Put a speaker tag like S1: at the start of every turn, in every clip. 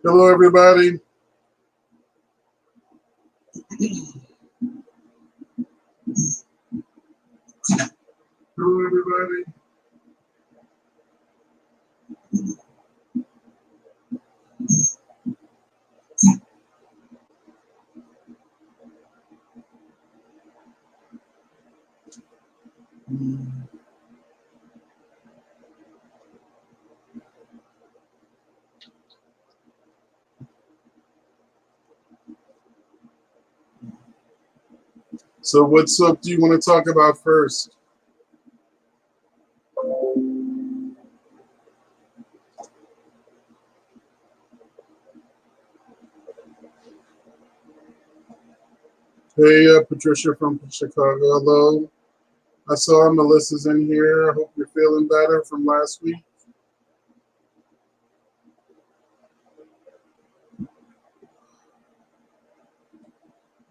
S1: Hello, everybody. Hello, everybody. So, what soap do you want to talk about first? Hey, Patricia from Chicago. Hello. I saw Melissa's in here. I hope you're feeling better from last week.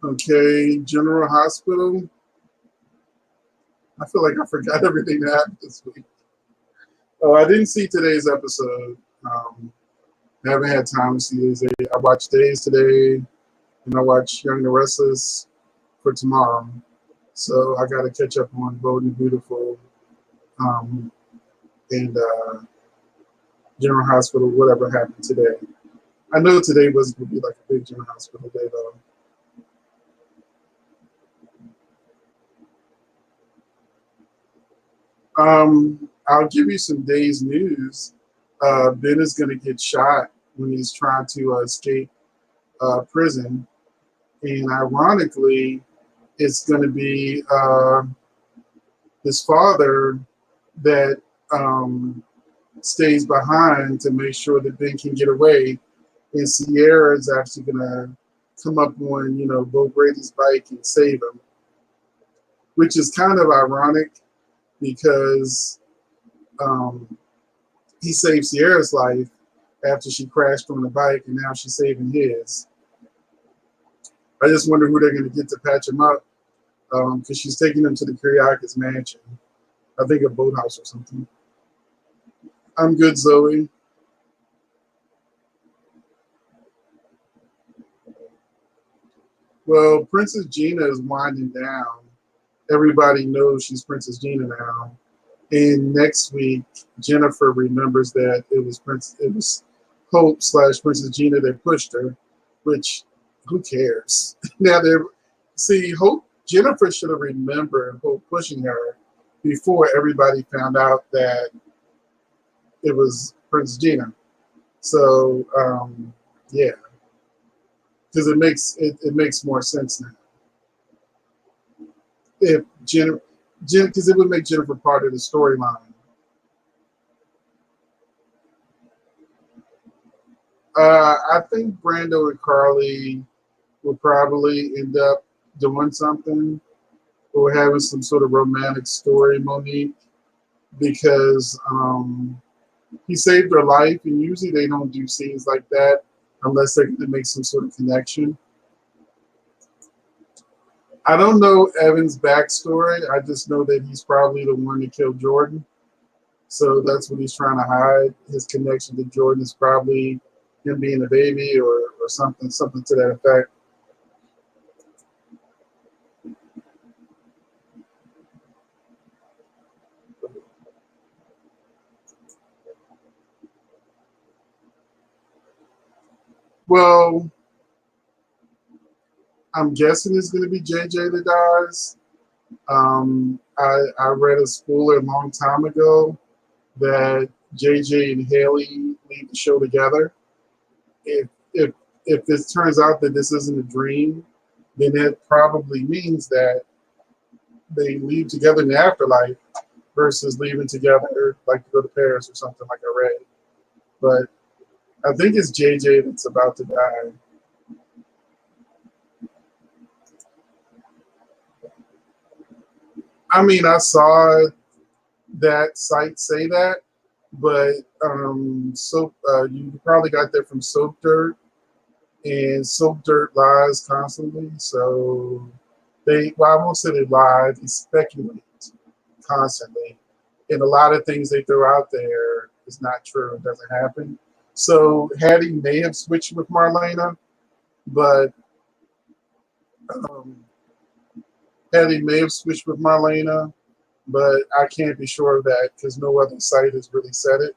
S1: Okay, General Hospital. I feel like I forgot everything that happened this week. Oh, I didn't see today's episode. I haven't had time to see these. I watched Days today, and I watched Young and Restless for tomorrow. So I got to catch up on Bold and Beautiful um, and General Hospital, whatever happened today. I know today was going to be like a big General Hospital day, though. I'll give you some days news. Ben is going to get shot when he's trying to escape prison, and ironically, it's going to be his father that stays behind to make sure that Ben can get away. And Sierra is actually going to come up on, Bo Brady's bike and save him, which is kind of ironic because um, he saved Sierra's life after she crashed on the bike, and now she's saving his. I just wonder who they're going to get to patch him up because she's taking him to the Kiriakis mansion. I think a boathouse or something. I'm good, Zoe. Well, Princess Gina is winding down. Everybody knows she's Princess Gina now. And next week, Jennifer remembers that it was Hope slash Princess Gina that pushed her, which who cares? Now they see Hope Jennifer should have remembered Hope pushing her before everybody found out that it was Princess Gina. So yeah, because it makes more sense now. If Jennifer, because it would make Jennifer part of the storyline. I think Brando and Carly will probably end up doing something or having some sort of romantic story, Monique, because he saved her life, and usually they don't do scenes like that unless they're going to make some sort of connection. I don't know Evan's backstory. I just know that he's probably the one that killed Jordan. So that's what he's trying to hide. His connection to Jordan is probably him being a baby or something to that effect. Well, I'm guessing it's going to be JJ that dies. I read a spoiler a long time ago that JJ and Haley leave the show together. If if if this turns out that this isn't a dream, then it probably means that they leave together in the afterlife versus leaving together like to go to Paris or something like I read. But I think it's JJ that's about to die. I mean, I saw that site say that, but you probably got that from Soap Dirt, and Soap Dirt lies constantly. So I won't say they lie, they speculate constantly, and a lot of things they throw out there is not true. It doesn't happen. So Hattie may have switched with Marlena, but um, Hattie may have switched with Marlena, but I can't be sure of that because no other site has really said it.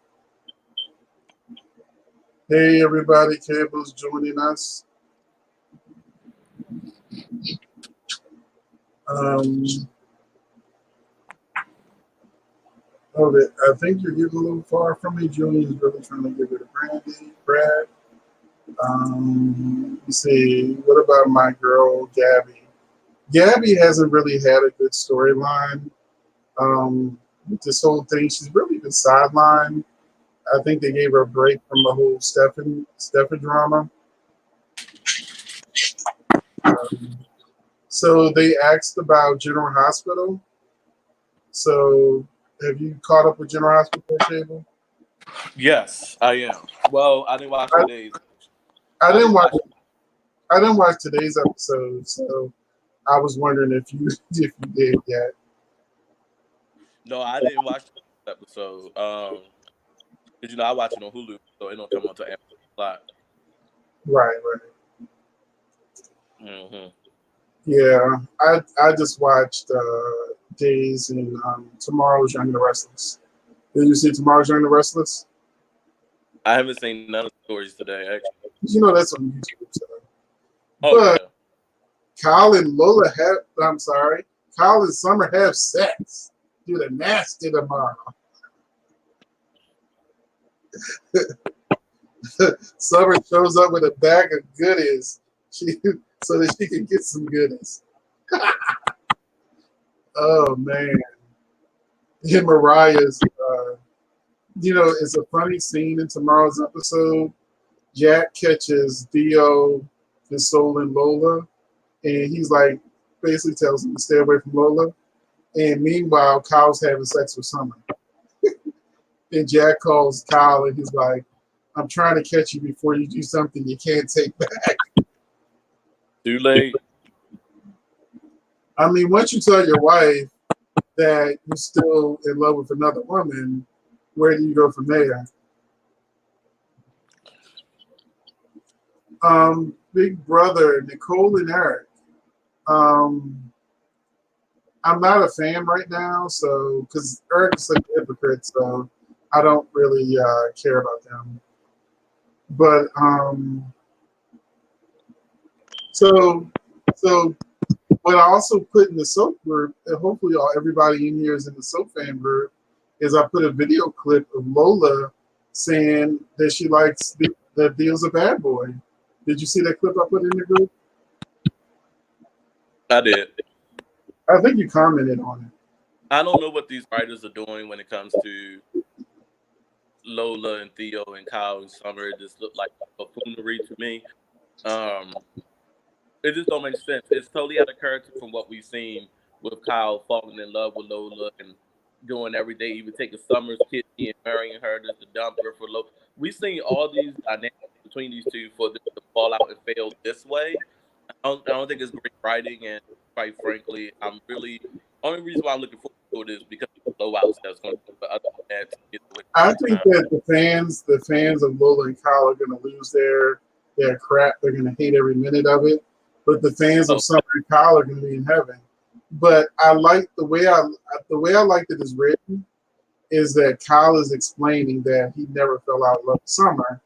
S1: Hey, everybody, Campbell's joining us. Um, I think you're getting a little far from me. Julian's really trying to get rid of Brandy, Brad. You see, what about my girl, Gabby? Gabby hasn't really had a good storyline. With this whole thing, she's really been sidelined. I think they gave her a break from the whole Stefan drama. Um, so they asked about General Hospital. So have you caught up with General Hospital, Cable?
S2: Yes, I am. Well, I didn't watch today's.
S1: I didn't watch. I didn't watch today's episode, so I was wondering if you if you did yet.
S2: No, I didn't watch the episode. Cause I watch it on Hulu, so it don't come onto Amazon Live.
S1: Right.
S2: Mm-hmm.
S1: Yeah, I just watched Days and Tomorrow's Young and the Restless. Did you see Tomorrow's Young and the Restless?
S2: I haven't seen none of the stories today, actually.
S1: You know that's on YouTube. So.
S2: Oh,
S1: but
S2: yeah.
S1: Kyle and Summer have sex. Do the nasty tomorrow. Summer shows up with a bag of goodies so that she can get some goodies. Oh, man. And Mariah's, it's a funny scene in tomorrow's episode. Jack catches Theo, his soul, and Lola, and he's like, basically tells him to stay away from Lola. And meanwhile, Kyle's having sex with Summer. And Jack calls Kyle and he's like, I'm trying to catch you before you do something you can't take back.
S2: Too late.
S1: I mean, once you tell your wife that you're still in love with another woman, where do you go from there? Big Brother, Nicole and Eric. I'm not a fan right now, so because Eric's like a hypocrite, so I don't really care about them. But so what I also put in the soap group, and hopefully everybody in here is in the soap fan group, is I put a video clip of Lola saying that she likes that Theo's a bad boy. Did you see that clip I put in the group?
S2: I did.
S1: I think you commented on it.
S2: I don't know what these writers are doing when it comes to Lola and Theo and Kyle and Summer. It just looked like buffoonery to me. It just don't make sense. It's totally out of character from what we've seen with Kyle falling in love with Lola and doing every day, even taking Summer's kidney and marrying her just to dump her for Lola. We've seen all these dynamics between these two for this to fall out and fail this way. I don't think it's great writing, and quite frankly, only reason why I'm looking forward to it is because of the blowouts that's going to be other than that.
S1: I think that the fans of Lola and Kyle are going to lose their crap. They're going to hate every minute of it. But the fans of Summer and Kyle are going to be in heaven. But I like the way I like that it's written is that Kyle is explaining that he never fell out of love with Summer,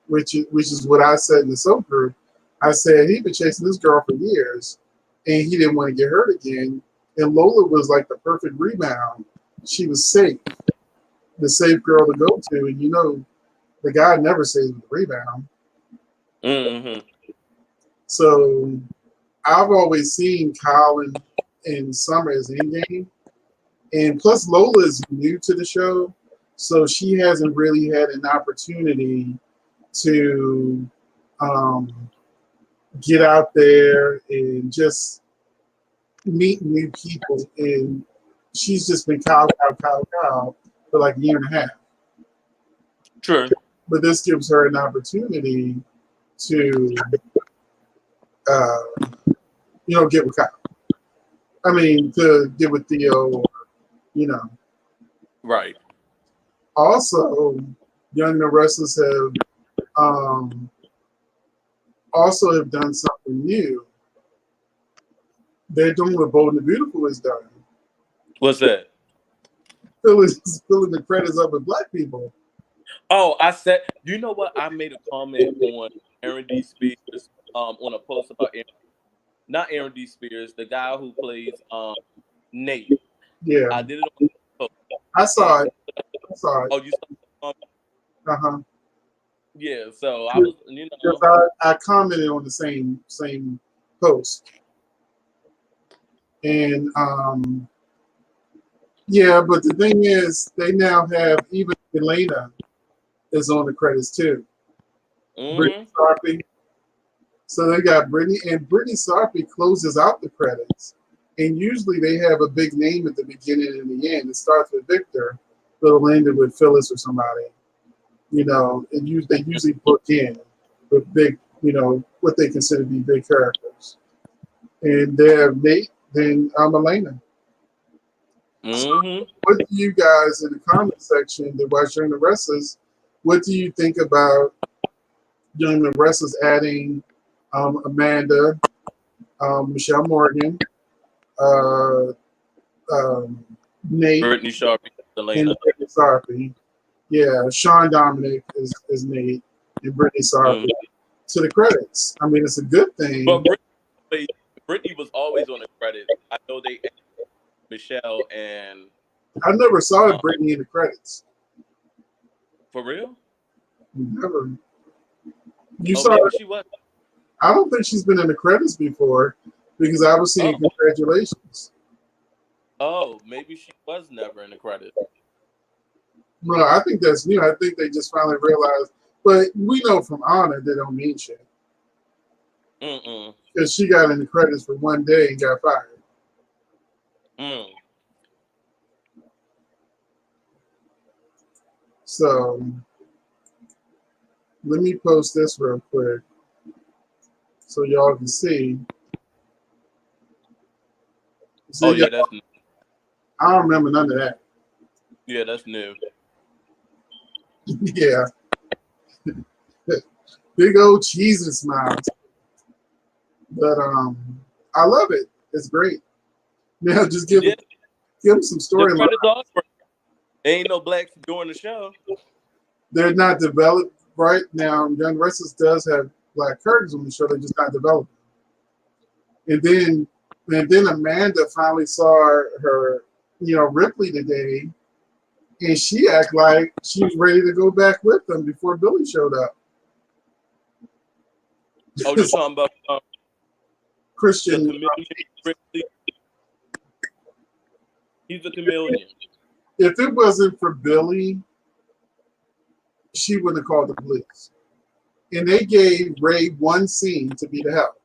S1: which is what I said in the soap group. I said he'd been chasing this girl for years, and he didn't want to get hurt again. And Lola was like the perfect rebound. She was safe, the safe girl to go to. And the guy never saves with a rebound.
S2: Mm-hmm.
S1: So I've always seen Kyle and Summer as endgame. And plus Lola is new to the show, so she hasn't really had an opportunity to get out there and just meet new people. And she's just been Kyle for like a year and a half.
S2: True.
S1: But this gives her an opportunity to, get with Kyle. I mean, to get with Theo,
S2: Right.
S1: Also, Young and the Restless have also have done something new. They're doing what Bold and the Beautiful has done.
S2: What's that?
S1: Filling the credits up with black people.
S2: Oh, I said, you know what? I made a comment on Aaron D. Spears on a post about not Aaron D. Spears, the guy who plays Nate.
S1: Yeah,
S2: I did it on the post.
S1: I saw it. I saw it.
S2: Oh, you saw it?
S1: Uh-huh.
S2: Yeah, so I was,
S1: Because I commented on the same post. And yeah, but the thing is, they now have even Elena is on the credits too. Brittany Sarpy. So they got Brittany, and Brittany Sarpy closes out the credits. And usually they have a big name at the beginning and the end. It starts with Victor, but it'll end it with Phyllis or somebody. You know, they usually book in with big, you know, what they consider to be big characters. And they have Nate, then Elena. So what do you guys in the comment section that watch Young and the Restless, what do you think about Young and the Restless adding Amanda, Michelle Morgan, Nate,
S2: Brittany Sharp, Elena.
S1: and Brittany Sarpy? Yeah, Sean Dominic is Nate, and Brittany Sarpy to the credits. I mean, it's a good thing.
S2: But Brittany was always on the credits. I know they added Michelle and.
S1: I never saw Brittany in the credits.
S2: For real?
S1: Never. You
S2: Oh,
S1: saw
S2: maybe
S1: her?
S2: she was.
S1: I don't think she's been in the credits before because I was seeing congratulations.
S2: Oh, maybe she was never in the credits.
S1: No, I think that's new. I think they just finally realized. But we know from Honor they don't mean shit. Because she got in the credits for one day and got fired. So let me post this real quick so y'all can see.
S2: Oh yeah, that's new.
S1: I don't remember none of that.
S2: Yeah, that's new.
S1: Yeah. Big old cheese and smiles. But I love it. It's great. Now just give them some storyline.
S2: Ain't no blacks doing the show.
S1: They're not developed right now. Young Restless does have black characters on the show. They're just not developed. And then Amanda finally saw her, you know, Ripley today, and she act like she was ready to go back with them before Billy showed up.
S2: Oh, you're talking about
S1: Christian.
S2: He's a chameleon.
S1: If it wasn't for Billy, she wouldn't have called the police. And they gave Ray one scene to be the help.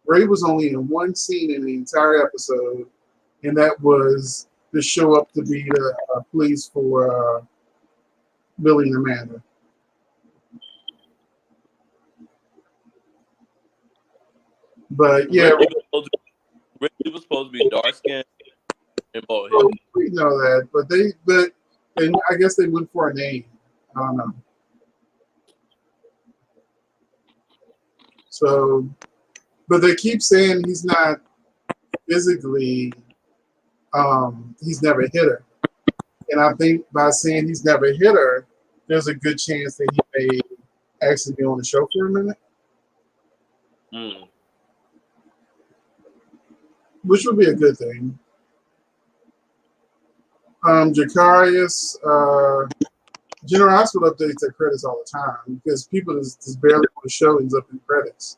S1: Ray was only in one scene in the entire episode, and that was to show up to be the police for Billy and Amanda. But yeah,
S2: Ripley was supposed to be dark skinned and bald
S1: headed. We know that, but I guess they went for a name. I don't know. So, but they keep saying he's not physically. He's never hit her, and I think by saying he's never hit her, there's a good chance that he may actually be on the show for a minute. Which would be a good thing. Jacarius, General Hospital updates their credits all the time because people just barely on the show ends up in credits.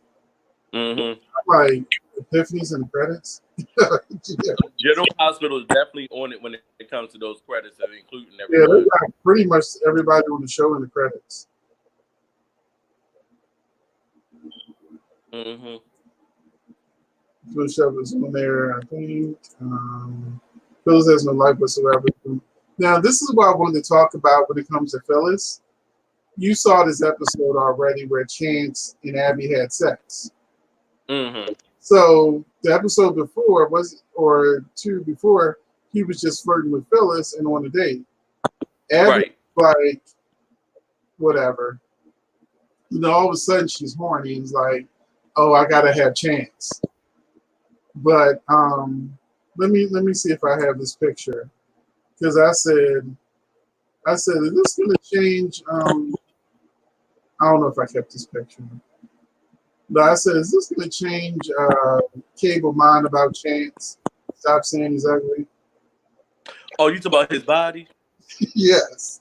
S1: I'm like, Epiphany's in the credits?
S2: Yeah. General Hospital is definitely on it when it comes to those credits, including everybody.
S1: Yeah, they got pretty much everybody on the show in the credits. Phyllis is on there, I think. Phyllis has no life whatsoever. Now, this is what I wanted to talk about when it comes to Phyllis. You saw this episode already where Chance and Abby had sex. So the episode before or two before, he was just flirting with Phyllis and on a date. Abby was like, whatever. All of a sudden she's horny and is like, oh, I gotta have Chance. But let me see if I have this picture. Because I said, is this gonna change? I don't know if I kept this picture. But I said, is this gonna change Cable mind about Chance? Stop saying he's ugly.
S2: Oh, you talk about his body?
S1: Yes.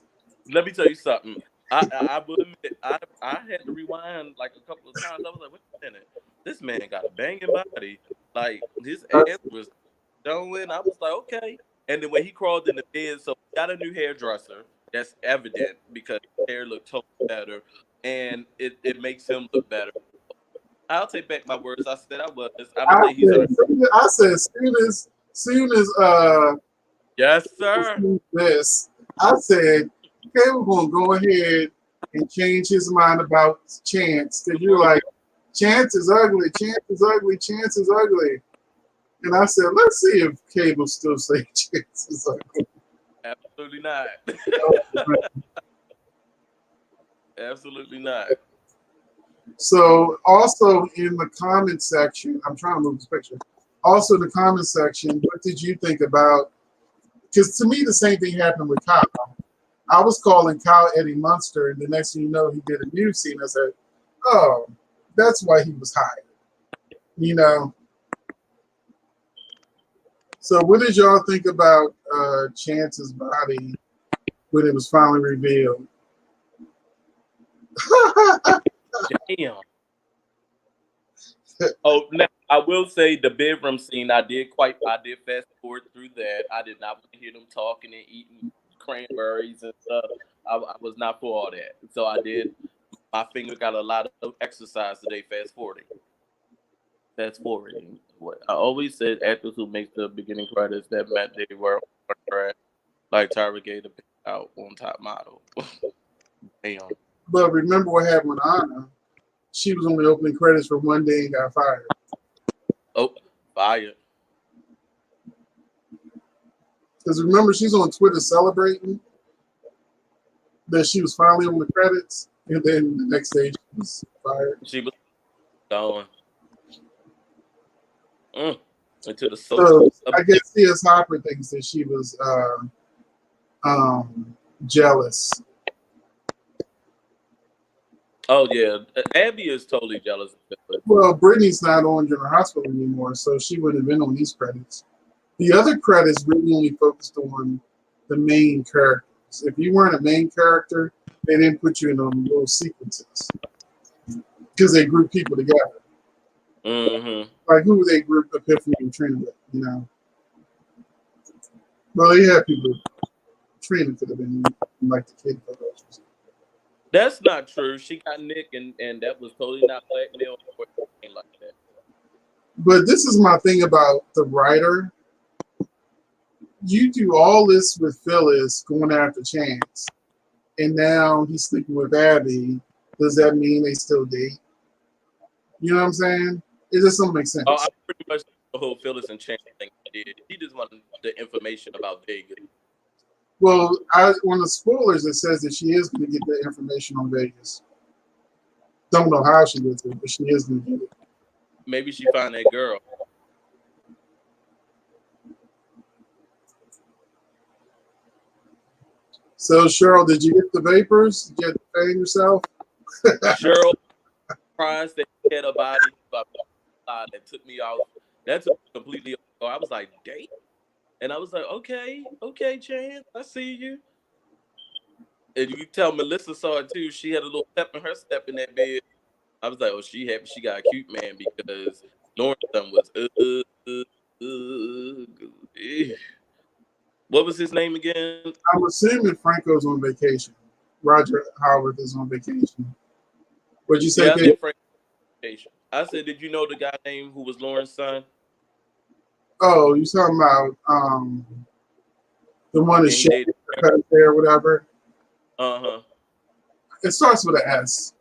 S2: Let me tell you something. I will admit, I had to rewind like a couple of times. I was like, wait a minute, this man got a banging body. Like his ass was showing. I was like, okay. And then when he crawled in the bed, so he got a new hairdresser. That's evident because his hair looked totally better, and it makes him look better. I'll take back my words. I said I was. I don't think he's.
S1: I said, soon as
S2: Yes, sir.
S1: this, I said, okay, we're gonna go ahead and change his mind about Chance because you're like, Chance is ugly, Chance is ugly, Chance is ugly. And I said, let's see if Cable still say Chance is ugly.
S2: Absolutely not. Absolutely not.
S1: So also in the comment section, I'm trying to move this picture. Also in the comment section, what did you think about? Because to me, the same thing happened with Kyle. I was calling Kyle Eddie Munster, and the next thing you know, he did a news scene. I said, oh, that's why he was hired. So what did y'all think about Chance's body when it was finally revealed?
S2: Damn. Oh, now I will say the bedroom scene. I did fast forward through that. I did not want to hear them talking and eating cranberries and stuff. I was not for all that. So I did. My finger got a lot of exercise today. Fast forwarding. What I always said: actors who make the beginning credits, that meant they were on track. Like Tyra gave the pick out on Top Model. Damn.
S1: But remember what happened with Anna? She was on the opening credits for one day and got fired.
S2: Oh, fired.
S1: Because remember, she's on Twitter celebrating that she was finally on the credits, and then the next day she was fired.
S2: She was gone. Into the
S1: So I guess C.S. Hopper thinks that she was jealous.
S2: Oh yeah, Abby is totally jealous of it.
S1: Well, Brittany's not on General Hospital anymore, so she wouldn't have been on these credits. The other credits really only focused on the main characters. If you weren't a main character, they didn't put you in them little sequences because they group people together.
S2: Mm-hmm.
S1: Like who would they group Epiphany and Trina with? Well, they had people. Trina could have been like the kid photos.
S2: That's not true. She got Nick, and that was totally not blackmail or anything like that.
S1: But this is my thing about the writer. You do all this with Phyllis going after Chance, and now he's sleeping with Abby. Does that mean they still date? You know what I'm saying? It just doesn't make sense.
S2: Oh, I pretty much the whole Phyllis and Chance thing did. He just wanted the information about Vegas.
S1: Well, on the spoilers, it says that she is going to get the information on Vegas. Don't know how she gets it, but she is going to get it.
S2: Maybe she found that girl.
S1: So, Cheryl, did you get the vapors? Did you get to fan yourself?
S2: Cheryl surprised that she had a body that took me off. That took me completely off. I was like, dang. And I was like, okay, Chance, I see you. And you tell Melissa saw it too. She had a little step in her step in that bed. I was like, oh, she happy she got a cute man because Lauren's son was what was his name again?
S1: I'm assuming Franco's on vacation. Roger Howard is on vacation. What'd you say,
S2: Yeah, I
S1: Kate?
S2: said Frank vacation. I said, did you know the guy name who was Lauren's son?
S1: Oh, you talking about the one that shit there or whatever?
S2: Uh-huh.
S1: It starts with an S.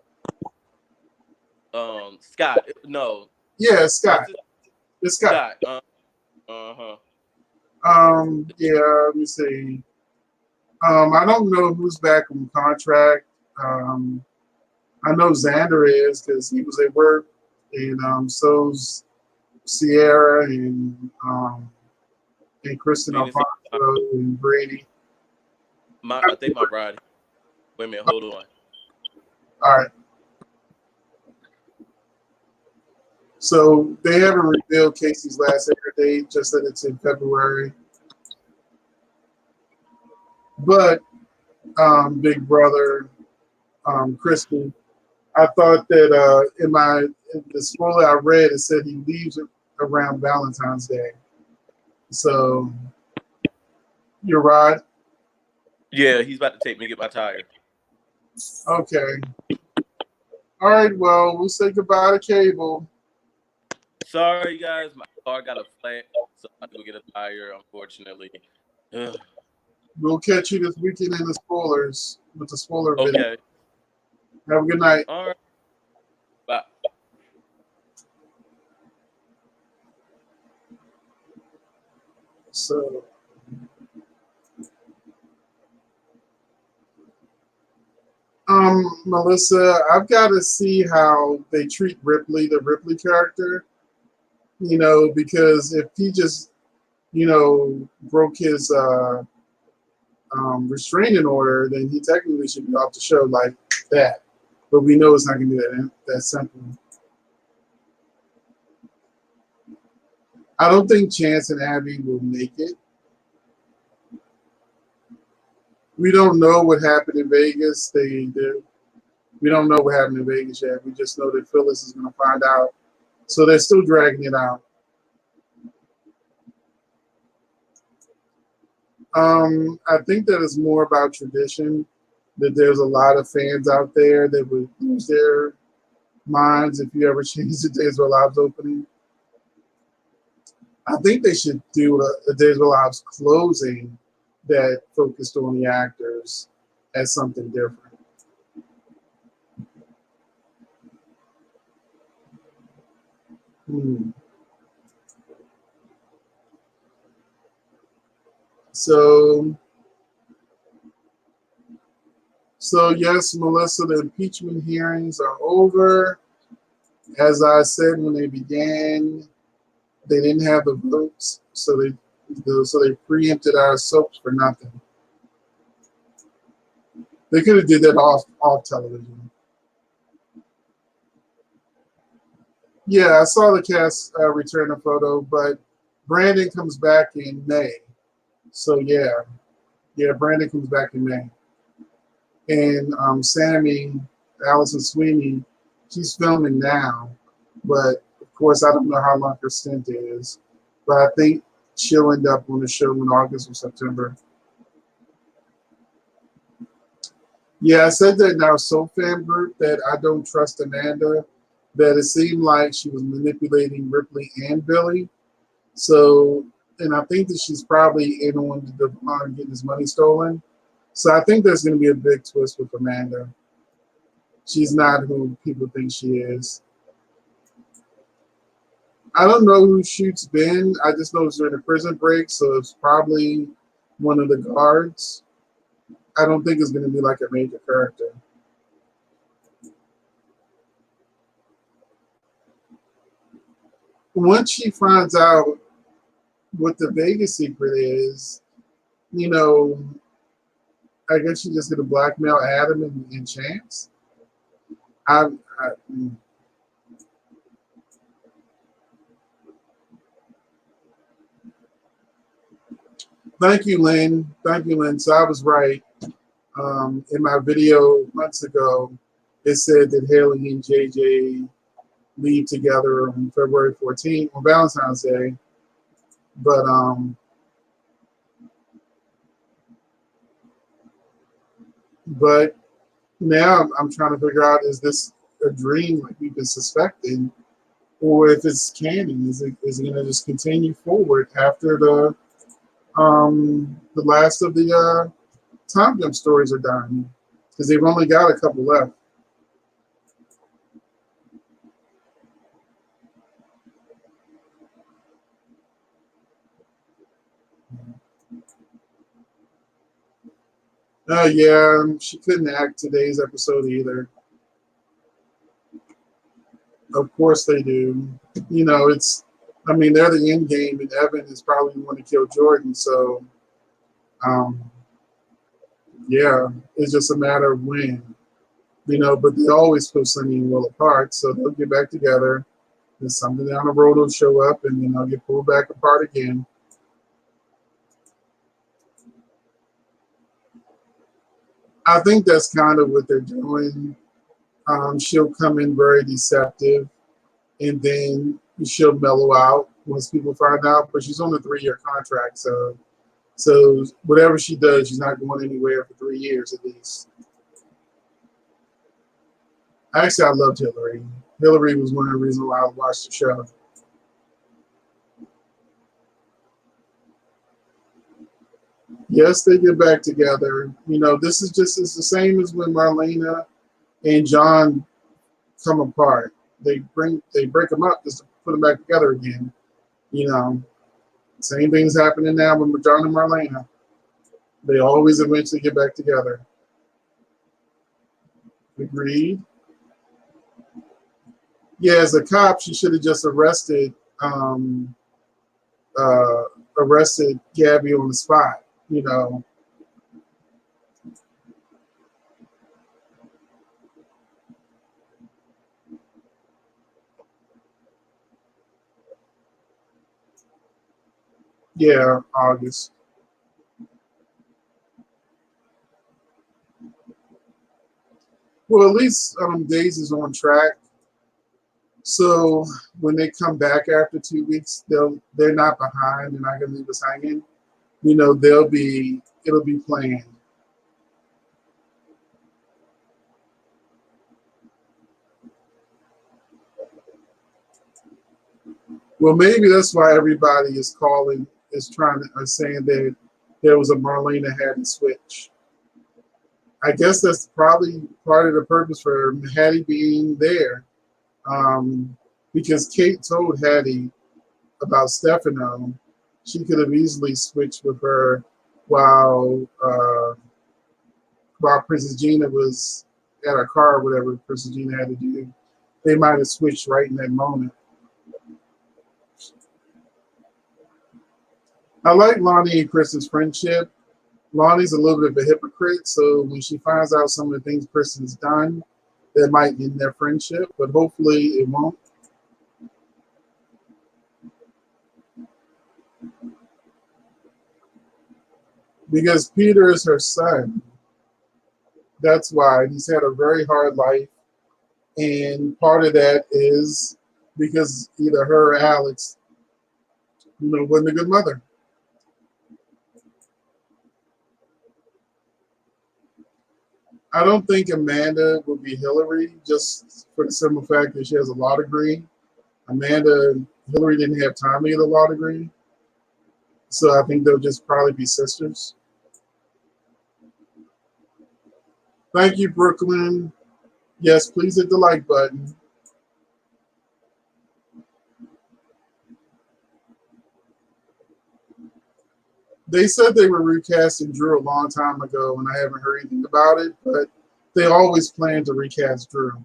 S2: Scott. No.
S1: Yeah, Scott. It's Scott.
S2: Uh-huh.
S1: Yeah, let me see. I don't know who's back on contract. I know Xander is because he was at work, and so's Sierra and Kristen
S2: You didn't say
S1: Alfonso and Brady.
S2: I think my ride. Wait a minute, hold on.
S1: All right. So they haven't revealed Casey's last air date, just that it's in February. But Big Brother, Kristen, I thought that in the spoiler I read, it said he leaves around Valentine's Day. So you're right.
S2: Yeah, he's about to take me to get my tire.
S1: Okay. All right. Well, we'll say goodbye to Cable.
S2: Sorry, guys, my car got a flat, so I had to go get a tire. Unfortunately. Ugh.
S1: We'll catch you this weekend in the spoilers with the spoiler video.
S2: Okay.
S1: Have a good night.
S2: All right. Bye.
S1: So, Melissa, I've got to see how they treat Ripley, the Ripley character. Because if he just, broke his restraining order, then he technically should be off the show like that. But we know it's not going to be that simple. I don't think Chance and Abby will make it. We don't know what happened in Vegas. We don't know what happened in Vegas yet. We just know that Phyllis is going to find out. So they're still dragging it out. I think that it's more about tradition, that there's a lot of fans out there that would lose their minds if you ever change the Days of Our Lives opening. I think they should do a Days of Our Lives closing that focused on the actors as something different. So yes, Melissa, the impeachment hearings are over. As I said when they began, they didn't have the votes, so they preempted our soaps for nothing. They could have did that off television. Yeah, I saw the cast return a photo, but Brandon comes back in May. So yeah, Brandon comes back in May. And Sammy, Allison Sweeney, she's filming now, but of course I don't know how long her stint is. But I think she'll end up on the show in August or September. Yeah, I said that in our soap fam group that I don't trust Amanda, that it seemed like she was manipulating Ripley and Billy. So, and I think that she's probably in on Devon getting his money stolen. So I think there's going to be a big twist with Amanda. She's not who people think she is. I don't know who shoots Ben. I just know it's during a prison break, so it's probably one of the guards. I don't think it's going to be like a major character. Once she finds out what the Vegas secret is, I guess she's just going to blackmail Adam and Chance. Thank you, Lynn. Thank you, Lynn. So I was right. In my video months ago, it said that Haley and JJ leave together on February 14th on Valentine's Day. But now I'm trying to figure out, is this a dream like we've been suspecting, or if it's canon, is it going to just continue forward after the last of the time jump stories are done? Because they've only got a couple left. Yeah, she couldn't act today's episode either. Of course they do. You know, I mean, they're the end game, and Evan is probably the one to kill Jordan. So, um, yeah, it's just a matter of when. You know, but they always put Sunny and Will apart, so they'll get back together. Then something down the road will show up, and then they'll get pulled back apart again. I think that's kind of what they're doing. She'll come in very deceptive, and then she'll mellow out once people find out. But she's on a 3-year contract, so whatever she does, she's not going anywhere for 3 years at least. Actually, I loved Hillary. Hillary was one of the reasons why I watched the show. Yes, they get back together. You know, this is just it's the same as when Marlena and John come apart. They break them up just to put them back together again. You know, same thing's happening now with John and Marlena. They always eventually get back together. Agreed. Yeah, as a cop, she should have just um, uh, arrested Gabby on the spot. You know, yeah, August. Well, at least Daisy's on track. So when they come back after 2 weeks, they're not behind. They're not gonna leave us hanging. You know, it'll be planned. Well, maybe that's why everybody is saying that there was a Marlena Hattie switch. I guess that's probably part of the purpose for Hattie being there, um, because Kate told Hattie about Stefano. She could have easily switched with her while while Princess Gina was at her car, or whatever Princess Gina had to do. They might have switched right in that moment. I like Lonnie and Kristen's friendship. Lonnie's a little bit of a hypocrite, so when she finds out some of the things Kristen's done, that might end their friendship, but hopefully it won't. Because Peter is her son. That's why. He's had a very hard life, and part of that is because either her or Alex, wasn't a good mother. I don't think Amanda will be Hillary just for the simple fact that she has a law degree. Hillary didn't have time to get a law degree. So I think they'll just probably be sisters. Thank you, Brooklyn. Yes, please hit the like button. They said they were recasting Drew a long time ago, and I haven't heard anything about it, but they always plan to recast Drew.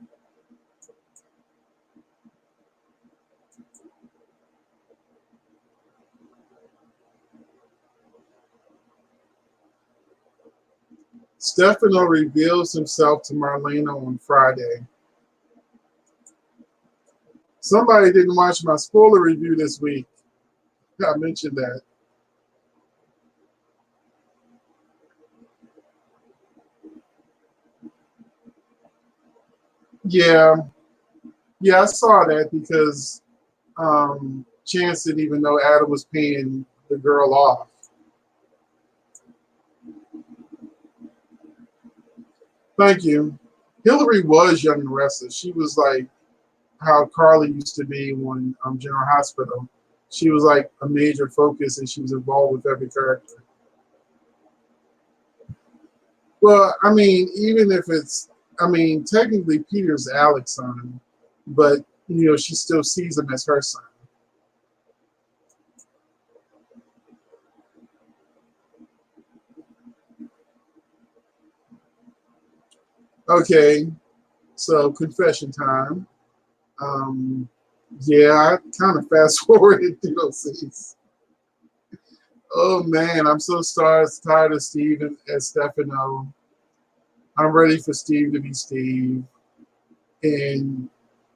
S1: Stefano reveals himself to Marlena on Friday. Somebody didn't watch my spoiler review this week. I mentioned that. Yeah, yeah, I saw that because Chance didn't even know Adam was paying the girl off. Thank you. Hillary was young and restless. She was like how Carly used to be when General Hospital. She was like a major focus, and she was involved with every character. Well, I mean, even if technically Peter's Alex's son, but she still sees him as her son. Okay, so confession time. Um, yeah, I kind of fast forwarded through those scenes. Oh man, I'm so tired of Steve and Stefano. I'm ready for Steve to be Steve. And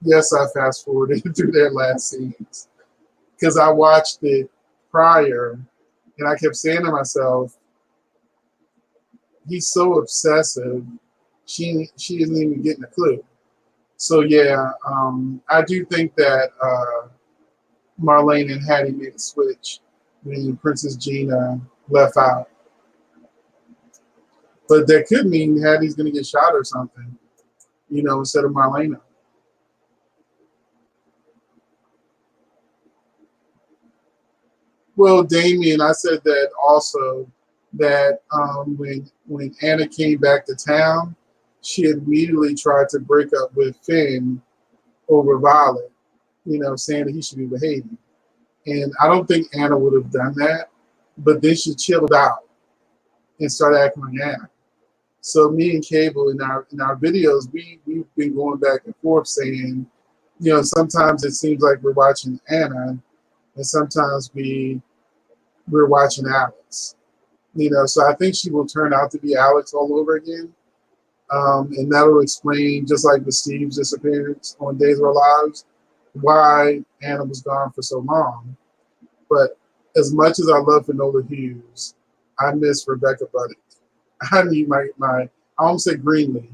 S1: yes, I fast forwarded through their last scenes because I watched it prior and I kept saying to myself, he's so obsessive. She isn't even getting a clue. So yeah, I do think that Marlene and Hattie made a switch when Princess Gina left out. But that could mean Hattie's going to get shot or something, instead of Marlena. Well, Damien, I said that also that when Anna came back to town, she immediately tried to break up with Finn over Violet, saying that he should be behaving. And I don't think Anna would have done that, but then she chilled out and started acting like Anna. So me and Cable in our videos, we've been going back and forth saying, sometimes it seems like we're watching Anna, and sometimes we're watching Alex. So I think she will turn out to be Alex all over again, and that'll explain, just like with Steve's disappearance on Days of Our Lives, why Anna was gone for so long. But as much as I love Finola Hughes, I miss Rebecca Budig. I need my I almost say Greenlee,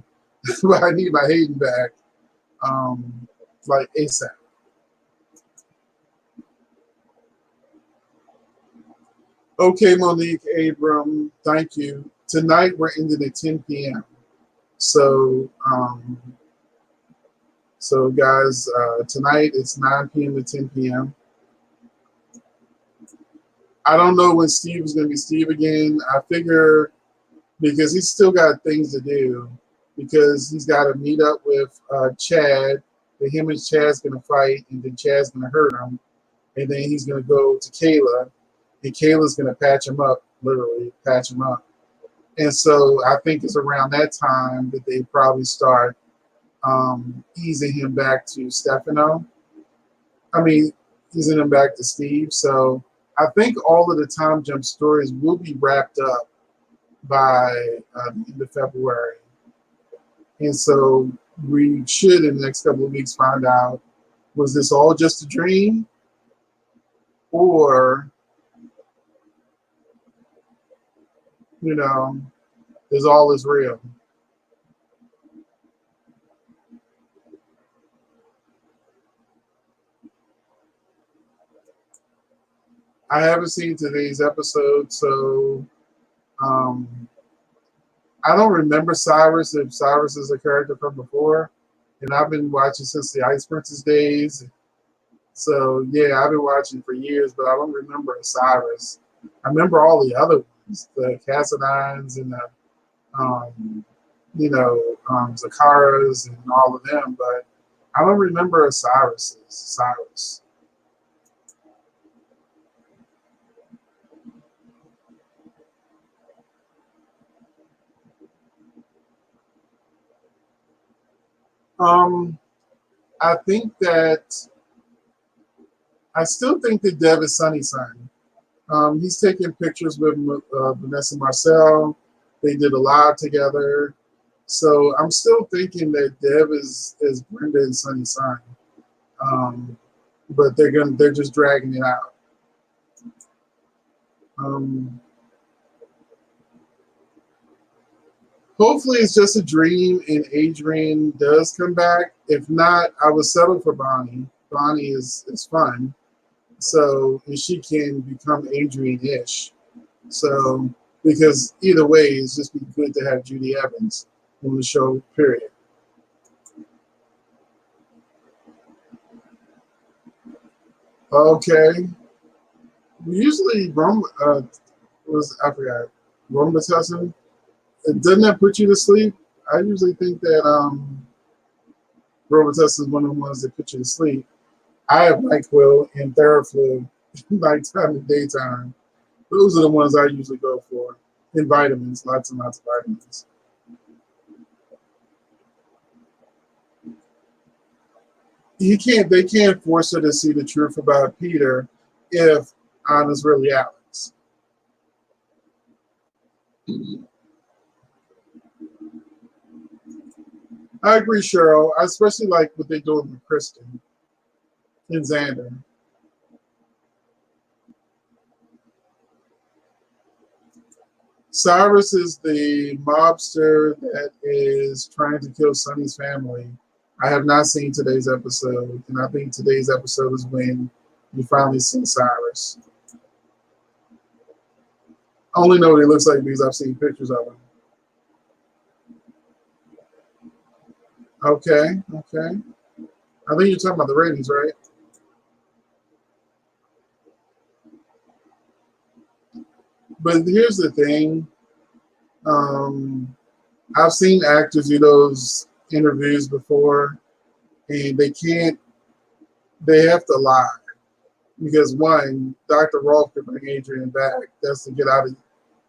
S1: but I need my Hayden back, like ASAP. Okay, Monique Abram, thank you. Tonight we're ending at 10 p.m. So, guys, tonight it's 9 p.m. to 10 p.m. I don't know when Steve is going to be Steve again. I figure because he's still got things to do, because he's got to meet up with Chad. That him and Chad's going to fight, and then Chad's going to hurt him, and then he's going to go to Kayla, and Kayla's going to patch him up, literally patch him up. And so I think it's around that time that they probably start easing him back to Stefano. I mean, easing him back to Steve. So I think all of the time jump stories will be wrapped up by the end of February. And so we should, in the next couple of weeks, find out, was this all just a dream, or, is all is real? I haven't seen today's episode, so um, I don't remember Cyrus, if Cyrus is a character from before. And I've been watching since the Ice Princess days. So, yeah, I've been watching for years, but I don't remember Cyrus. I remember all the other ones, the Cassadines and the, Zakaras and all of them, but I don't remember Cyrus. Um, I think that I still think that Dev is Sunny's son. He's taking pictures with Vanessa Marcel. They did a live together. So I'm still thinking that Dev is Brenda and Sunny's son. But they're just dragging it out. Um, Hopefully it's just a dream and Adrian does come back. If not, I would settle for Bonnie. Bonnie is fun. So, and she can become Adrian-ish. So, because either way, it's just be good to have Judy Evans on the show, period. Okay. Usually, I forgot, Robitussin, doesn't that put you to sleep? I usually think that Robitussin is one of the ones that put you to sleep. I have NyQuil and Theraflu, nighttime and daytime. Those are the ones I usually go for. And vitamins, lots and lots of vitamins. They can't force her to see the truth about Peter if Anna's really Alex. I agree, Cheryl. I especially like what they're doing with Kristen and Xander. Cyrus is the mobster that is trying to kill Sonny's family. I have not seen today's episode, and I think today's episode is when you finally see Cyrus. I only know what he looks like because I've seen pictures of him. Okay. I think you're talking about the ratings, right? But here's the thing. I've seen actors do those interviews before, and they have to lie. Because one, Dr. Rolf could bring Adrian back. That's to get out of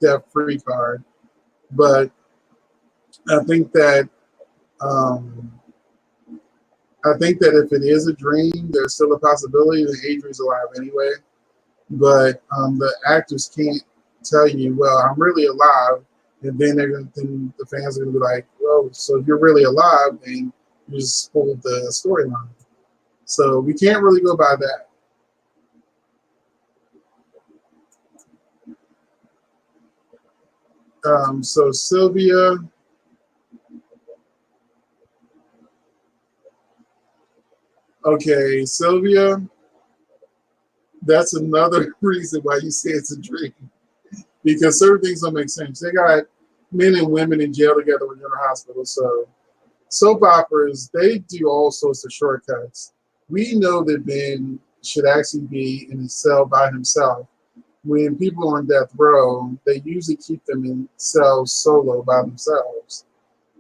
S1: debt free card. But I think that if it is a dream, there's still a possibility that Adrian's alive anyway. But the actors can't tell you, well, I'm really alive, and then then the fans are gonna be like, well, so if you're really alive, then you just pulled the storyline. So we can't really go by that. So Sylvia, okay, Sylvia, that's another reason why you say it's a dream. Because certain things don't make sense. They got men and women in jail together when you're in a hospital. So soap operas, they do all sorts of shortcuts. We know that Ben should actually be in a cell by himself. When people are on death row, they usually keep them in cells solo by themselves.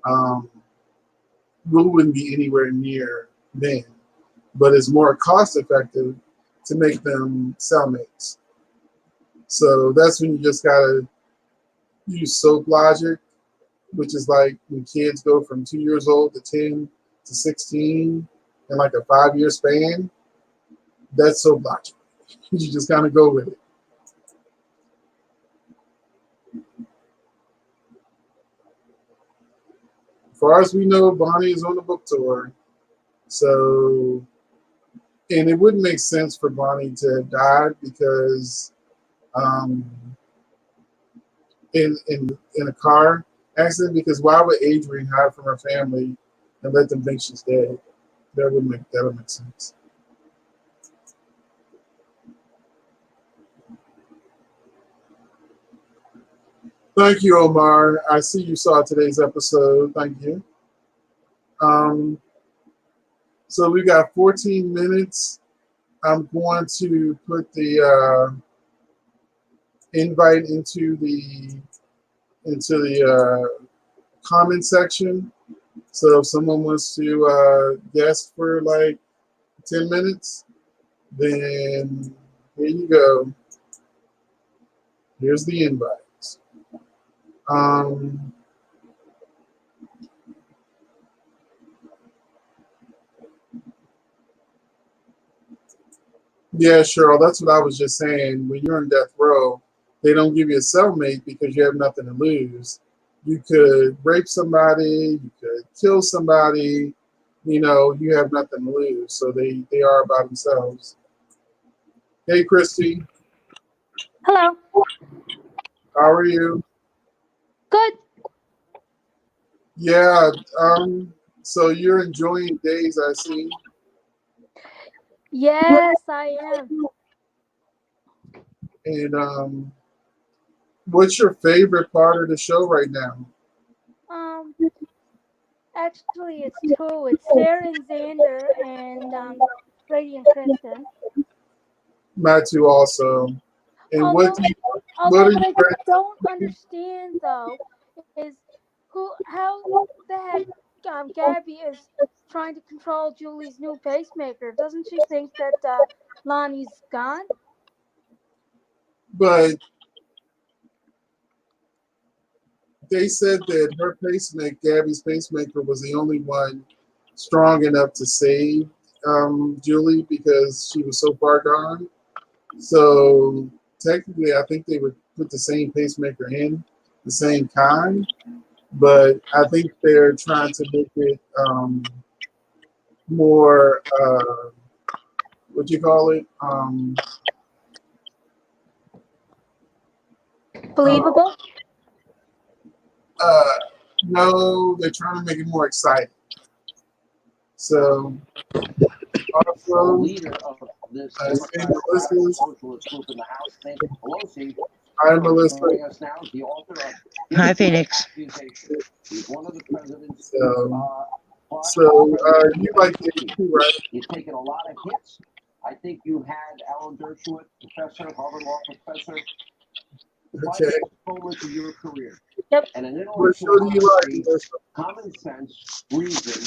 S1: We wouldn't be anywhere near them, but it's more cost effective to make them cellmates. So that's when you just gotta use soap logic, which is like when kids go from 2 years old to 10 to 16 in like a 5-year span. That's soap logic. You just kind of go with it. As far as we know, Bonnie is on the book tour. So, and it wouldn't make sense for Bonnie to have died because in a car accident, because why would Adrian hide from her family and let them think she's dead? That would make sense. Thank you, Omar. I see you saw today's episode. Thank you. So we got 14 minutes. I'm going to put the invite into the comment section. So if someone wants to guest for like 10 minutes, then here you go. Here's the invite. Yeah, Cheryl, that's what I was just saying. When you're in death row, they don't give you a cellmate because you have nothing to lose. You could rape somebody, you could kill somebody, you have nothing to lose. So they are by themselves. Hey, Christy.
S3: Hello.
S1: How are you?
S3: Good.
S1: Yeah. So you're enjoying Days, I see.
S3: Yes, I am.
S1: And what's your favorite part of the show right now?
S3: Actually, it's two. It's Sarah and Xander, and Brady and Kristen.
S1: Matthew also. And
S3: Although,
S1: what are
S3: what
S1: you?
S3: I don't understand though is how the heck Gabby is trying to control Julie's new pacemaker. Doesn't she think that Lonnie's gone?
S1: But they said that her pacemaker, Gabby's pacemaker, was the only one strong enough to save Julie because she was so far gone. So technically, I think they would put the same pacemaker in, the same kind, but I think they're trying to make it more, what you call it? Uh,
S3: Believable.
S1: uh, no, they're trying to make it more exciting. So also,
S4: leader of this
S1: same
S4: Democratic
S1: Melissa's.
S4: Socialist group in the House, Nancy Pelosi,
S1: Hi, Melissa.
S4: joining us now is the author of
S5: Hi, Phoenix.
S4: Accusation. He's one of the president's
S1: You like it too, right?
S4: He's taken a lot of hits. I think you had Alan Dershowitz, professor, Harvard Law professor,
S1: Okay.
S4: moment of your career.
S3: Yep.
S4: And an
S1: What show do you like,
S4: intellectual
S1: Melissa?
S4: common sense reason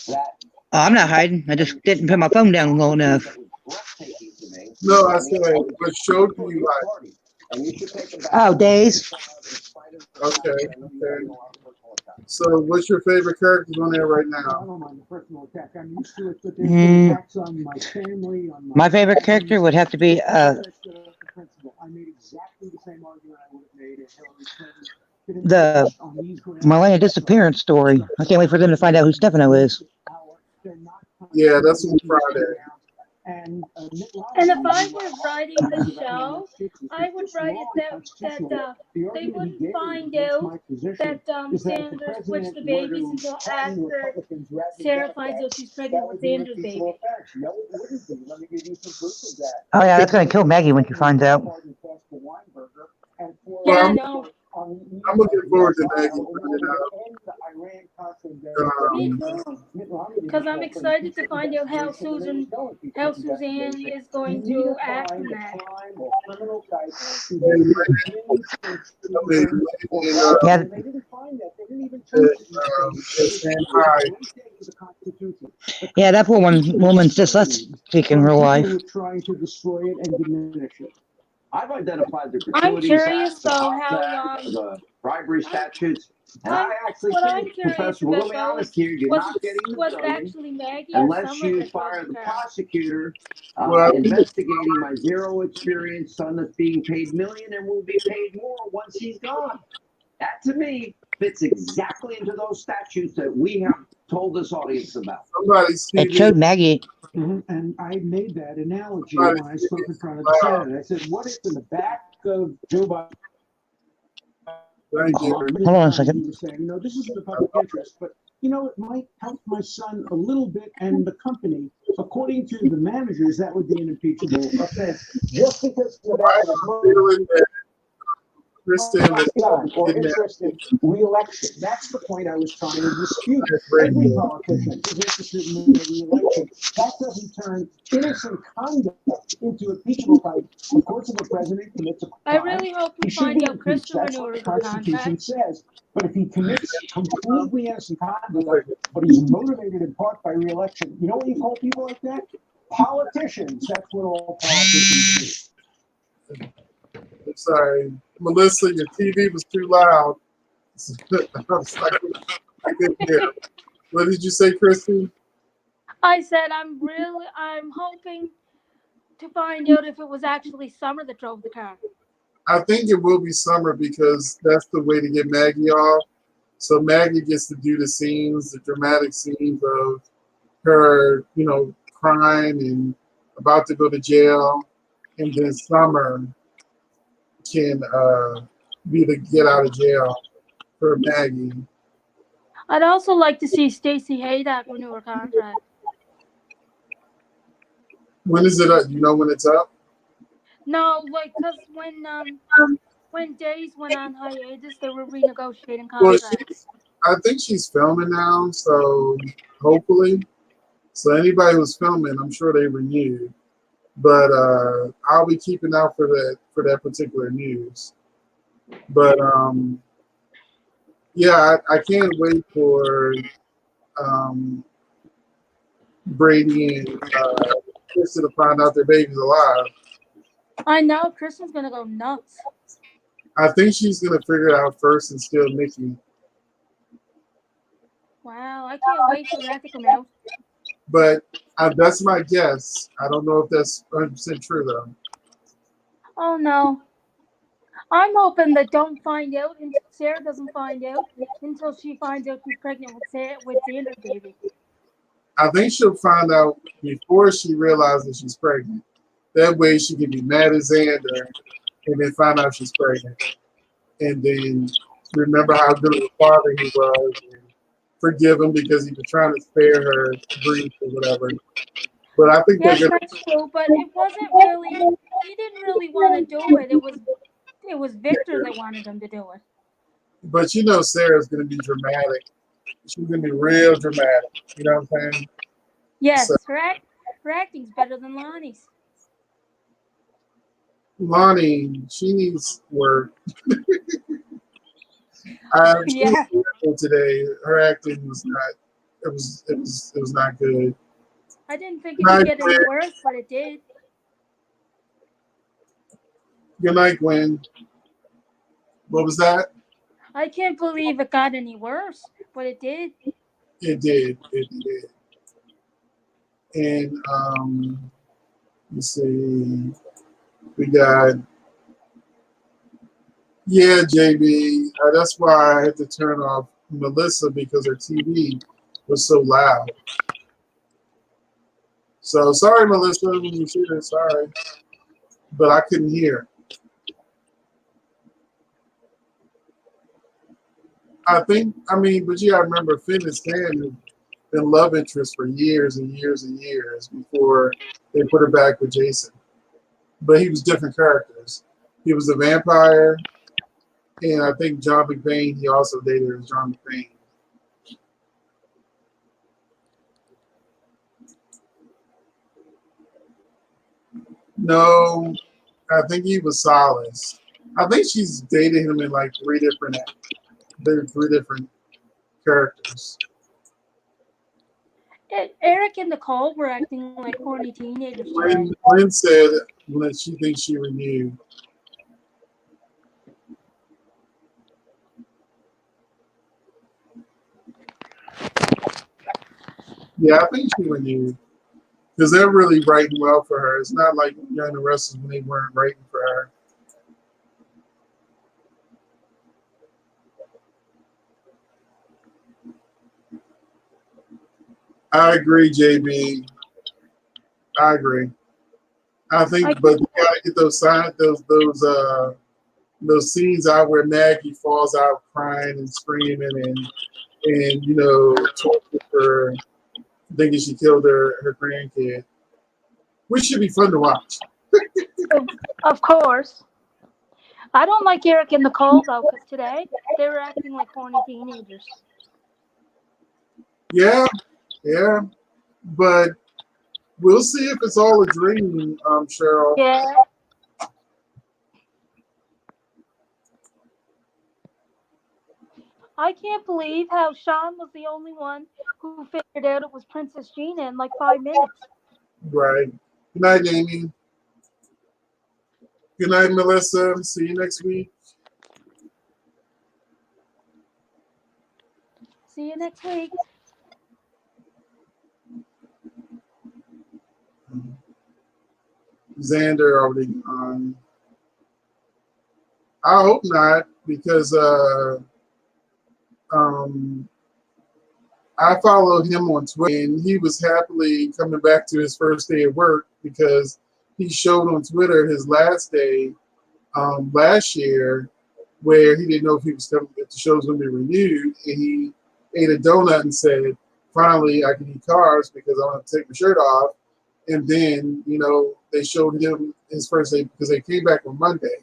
S4: that
S5: Oh, I'm not hiding. I just didn't put my phone down low enough.
S4: breathtaking to me.
S1: No, I said, what show do you like?
S4: And you should take it back.
S5: Oh, Days.
S1: Okay. So, what's your favorite characters on there right
S6: I
S1: now?
S6: don't mind the personal attack. I'm used to it, but there's been attacks on my family, on
S5: My favorite character would have to be
S6: I made exactly the same argument I would have made if Hillary Clinton didn't
S5: the
S6: on these grounds.
S5: Marlena disappearance story. I can't wait for them to find out who Stefano is.
S1: Yeah, that's on Friday.
S6: And
S3: And if I were writing the show, I would write it that they wouldn't find out that Sandra switched the babies until after Sarah finds out she's pregnant with Sandra's baby.
S5: Oh yeah, that's gonna kill Maggie when she finds out.
S3: Yeah, I
S1: Well,
S3: know.
S1: I'm looking forward to Maggie finding out.
S3: Me too. Because I'm excited to find out how Suzanne is going to act in that.
S5: Yeah, yeah, that poor woman's dyslexic in real life.
S6: Trying to destroy it and diminish it.
S4: I've identified the
S3: I'm
S4: gratuities
S3: curious
S4: act, the
S3: though
S4: Hobbs
S3: how
S4: Act, the bribery statutes, and
S3: I'm,
S4: I actually
S3: what I'm
S4: think,
S3: curious
S4: Professor, we'll
S3: about
S4: be
S3: though
S4: honest here, you're not getting the
S3: was it
S4: billion
S3: actually Maggie or
S4: unless
S3: Summer
S4: you
S3: that drove
S4: fire
S3: the
S4: the
S3: car?
S4: prosecutor
S1: Well,
S4: investigating my zero experience son that's being paid million and will be paid more once he's gone. That to me fits exactly into those statutes that we have told this audience about.
S1: somebody's
S5: It
S1: TV.
S5: showed Maggie.
S6: And I made that analogy when I spoke in front of the Senate. I said, what if in the back of Joe Biden,
S1: Thank you.
S5: Hold on a second.
S6: he was saying, this is in the public interest, but it might help my son a little bit and the company. According to the managers, that would be an impeachable offense. Just because the back of money
S1: Feeling that Kristen is
S6: or
S1: in that
S6: interest in re-election. That's the point I was trying to dispute. Every politician is interested in the re-election. That doesn't turn innocent conduct into impeachable fight. Of course, if a president commits a crime,
S3: I really hope we
S6: he should
S3: find
S6: be
S3: out
S6: impeached.
S3: Christopher
S6: That's what
S3: Newell
S6: the
S3: is the
S6: Constitution
S3: contract.
S6: says. But if he commits completely innocent conduct, but he's motivated in part by re-election, you know what you call people like that? Politicians. That's what all politicians do.
S1: I'm sorry, Melissa, your TV was too loud. I couldn't hear. What did you say, Christy?
S3: I said I'm hoping to find out if it was actually Summer that drove the car.
S1: I think it will be Summer because that's the way to get Maggie off. So Maggie gets to do the scenes, the dramatic scenes of her, crying and about to go to jail, and then Summer can be the get out of jail for Maggie.
S3: I'd also like to see Stacey Haydock renew her contract.
S1: When is it up? You know when it's up?
S3: No, because when Days went on hiatus, they were renegotiating contracts.
S1: I think she's filming now, so hopefully. So anybody who's filming, I'm sure they renewed. But I'll be keeping out for that particular news. But yeah, I can't wait for Brady and Krista to find out their baby's alive.
S3: I know Kristen's gonna go nuts.
S1: I think she's gonna figure it out first and steal Nikki.
S3: Wow, I can't wait for that to come out.
S1: But that's my guess. I don't know if that's 100% true though.
S3: Oh no. I'm hoping that don't find out and Sarah doesn't find out until she finds out she's pregnant with Xander's baby.
S1: I think she'll find out before she realizes she's pregnant. That way she can be mad at Xander and then find out she's pregnant. And then remember how good of a father he was and forgive him because he was trying to spare her grief or whatever. But I think they're
S3: Yes,
S1: gonna.
S3: that's true, but it wasn't really he didn't really want to do it. It was Victor that wanted him to do it.
S1: But you know, Sarah's gonna be dramatic. She's gonna be real dramatic. You know what I'm saying? So
S3: Yes, her acting's better than Lonnie's.
S1: Lonnie, she needs work. She was
S3: Yeah.
S1: terrible today. Her acting was not. It was not good.
S3: I didn't think
S1: Good
S3: it could
S1: night,
S3: get
S1: Gwen.
S3: any worse, but it did.
S1: Good night, Gwen. What was that?
S3: I can't believe it got any worse, but it did.
S1: It did. It did. And let's see. We got JB. That's why I had to turn off Melissa because her TV was so loud. So sorry, Melissa, when you see this, sorry, but I couldn't hear. But you gotta remember, Finn and Stan have been love interests for years and years and years before they put her back with Jason. But he was different characters. He was a vampire, and I think John McBain, he also dated John McBain. No, I think he was Solace. I think she's dated him in like three different characters.
S3: Eric and Nicole were acting like horny teenagers today.
S1: Lynn said when she thinks she renewed. Yeah, I think she renewed. Because they're really writing well for her. It's not like Young and Restless when they weren't writing for her. I agree, JB. I agree. I think, but you gotta get those scenes out where Maggie falls out crying and screaming and torture for thinking she killed her grandkid, which should be fun to watch.
S3: Of course. I don't like Eric and Nicole though, because today they were acting like horny teenagers.
S1: Yeah, but we'll see if it's all a dream, Cheryl.
S3: Yeah. I can't believe how Sean was the only one who figured out it was Princess Gina in like 5 minutes.
S1: Right. Good night, Amy. Good night, Melissa. See you next week.
S3: See you next week.
S1: Xander already on. I hope not, because I followed him on Twitter, and he was happily coming back to his first day at work because he showed on Twitter his last day last year, where he didn't know if if the show was going to be renewed, and he ate a donut and said, "Finally, I can eat carbs because I want to take my shirt off." And then, they showed him his first day because they came back on Monday.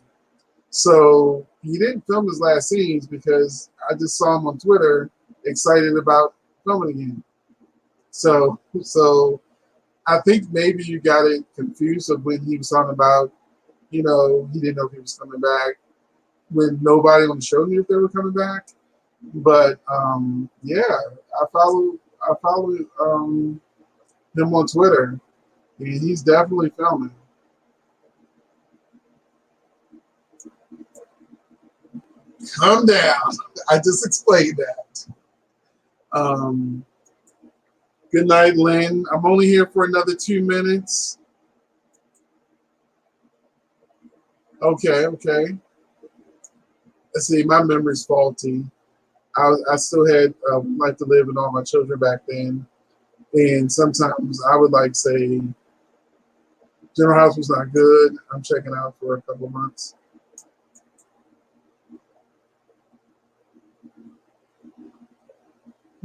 S1: So he didn't film his last scenes because I just saw him on Twitter excited about filming again. So I think maybe you got it confused of when he was talking about, he didn't know if he was coming back when nobody on the show knew if they were coming back. But yeah, I follow him on Twitter, and he's definitely filming. Calm down. I just explained that. Good night, Lynn. I'm only here for another 2 minutes. Okay. Let's see, my memory's faulty. I still had Life to Live and all my children back then. And sometimes I would like say, General House was not good. I'm checking out for a couple months.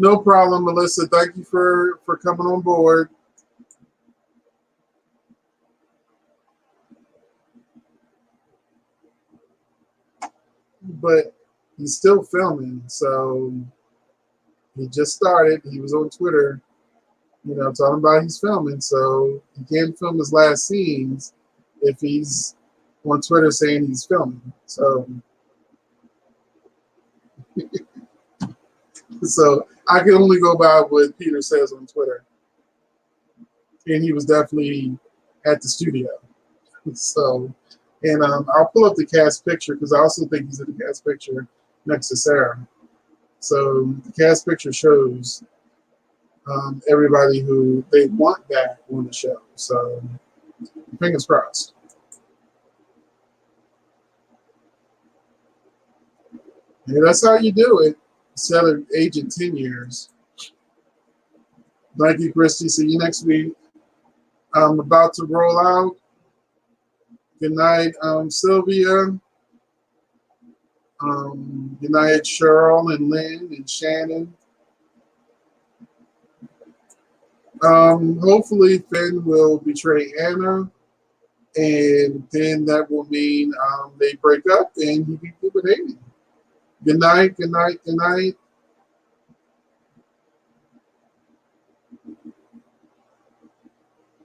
S1: No problem, Melissa. Thank you for coming on board. But he's still filming, so he just started. He was on Twitter, talking about he's filming, so he can't film his last scenes if he's on Twitter saying he's filming. So I can only go by what Peter says on Twitter. And he was definitely at the studio. So, and I'll pull up the cast picture because I also think he's in the cast picture next to Sarah. So the cast picture shows everybody who they want back on the show. So fingers crossed. Yeah, that's how you do it. Instead of aging 10 years. Thank you, Christy. See you next week. I'm about to roll out. Good night, Sylvia. Good night, Cheryl and Lynn and Shannon. Hopefully Finn will betray Anna, and then that will mean they break up and he be good with Amy. Good night, good night, good night.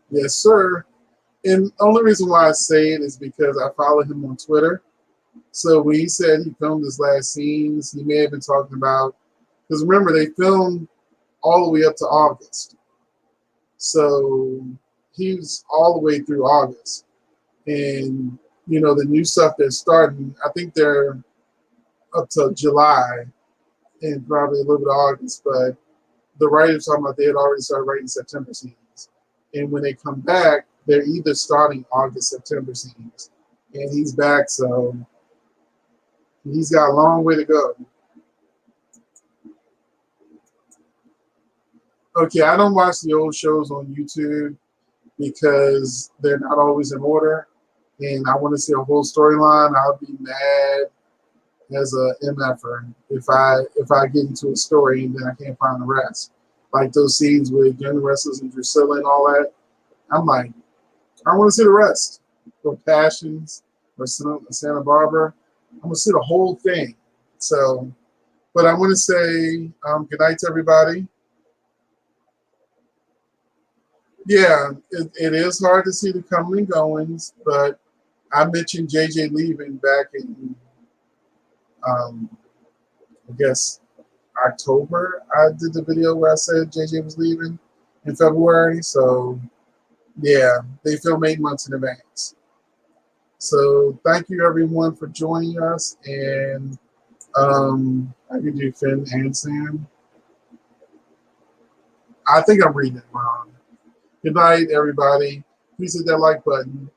S1: Yes, sir. And the only reason why I say it is because I follow him on Twitter. So when he said he filmed his last scenes, he may have been talking about, because remember, they filmed all the way up to August. So he was all the way through August. And, the new stuff that's starting, I think they're up to July and probably a little bit of August. But the writers talking about they had already started writing September scenes. And when they come back, they're either starting August, September scenes. And he's back, so he's got a long way to go. Okay, I don't watch the old shows on YouTube because they're not always in order. And I want to see a whole storyline. I'll be mad as a MFer if I get into a story and then I can't find the rest. Like those scenes with Young Restless and Drusilla and all that. I'm like, I want to see the rest. Or Passions or Santa Barbara. I'm going to see the whole thing. So, but I want to say good night to everybody. Yeah, it is hard to see the coming and goings, but I mentioned JJ leaving back in, I guess, October. I did the video where I said JJ was leaving in February. So, yeah, they film 8 months in advance. So, thank you everyone for joining us. And I can do Finn and Sam. I think I'm reading it wrong. Good night, everybody. Please hit that like button.